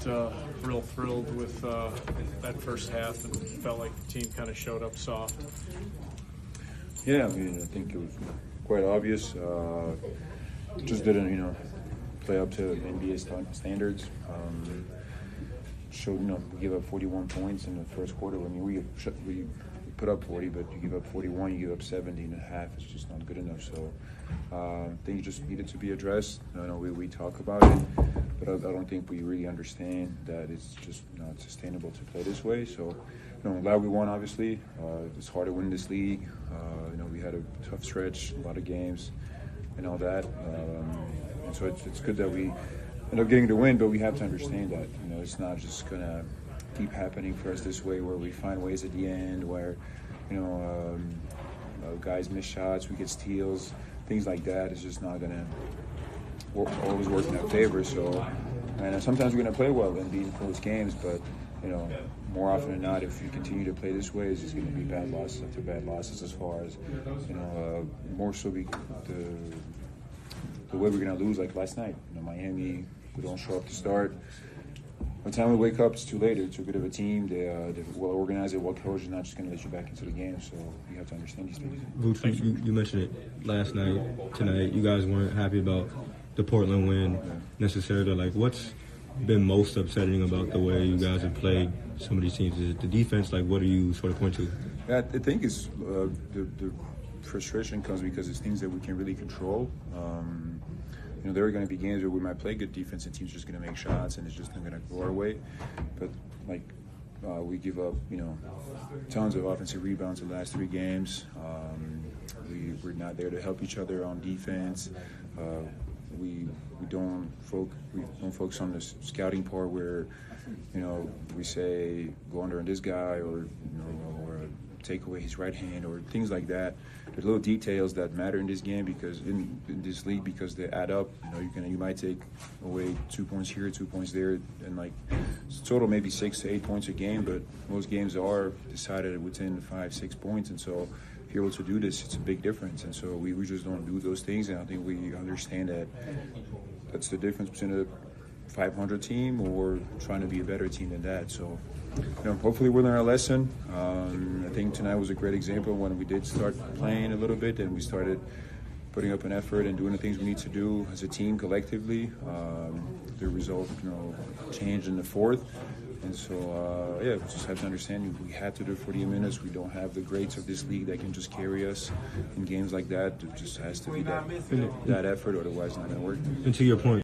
real thrilled with that first half, and felt like the team kind of showed up soft. Yeah, I mean, I think it was quite obvious. Just didn't, play up to NBA standards. Showed, we gave up 41 points in the first quarter. I mean, we put up 40, but you give up 41, you give up 70 and a half. It's just not good enough. So things just needed to be addressed. I know we talk about it, but I don't think we really understand that it's just not sustainable to play this way. So, I'm glad we won, obviously. It's hard to win this league. We had a tough stretch, a lot of games and all that. And so it's good that we end up getting the win, but we have to understand that, it's not just going to keep happening for us this way, where we find ways at the end where, guys miss shots, we get steals, things like that. It's just not going to always work in our favor. So, and sometimes we're going to play well and be in close games, but, more often than not, if you continue to play this way, it's just going to be bad losses after bad losses, as far as, more so the way we're going to lose, like last night. Miami, we don't show up to start. By the time we wake up, it's too late. It's too good of a team. They're well organized, they're well coached. They're not just going to let you back into the game. So you have to understand these things. Vučević, you mentioned it last night, tonight. You guys weren't happy about the Portland win necessarily. Like, what's been most upsetting about the way you guys have played some of these teams? Is it the defense? Like, what do you sort of point to? I think it's the frustration comes because it's things that we can really control. There are going to be games where we might play good defense and teams are just going to make shots and it's just not going to go our way. But we give up, tons of offensive rebounds in the last 3 games. We're not there to help each other on defense. We don't focus on the scouting part where, we say go under on this guy or take away his right hand or things like that. There's little details that matter in this game because in this league, because they add up. You might take away 2 points here, 2 points there, and total maybe 6 to 8 points a game. But most games are decided within 5-6 points, and so if you're able to do this, it's a big difference. And so we just don't do those things, and I think we understand that that's the difference between a 500 team or trying to be a better team than that. So, hopefully we learn our lesson. I think tonight was a great example when we did start playing a little bit and we started putting up an effort and doing the things we need to do as a team collectively. The result, changed in the fourth. And so, we just have to understand we had to do 40 minutes. We don't have the greats of this league that can just carry us in games like that. It just has to be that effort, otherwise it's not going to work. And to your point,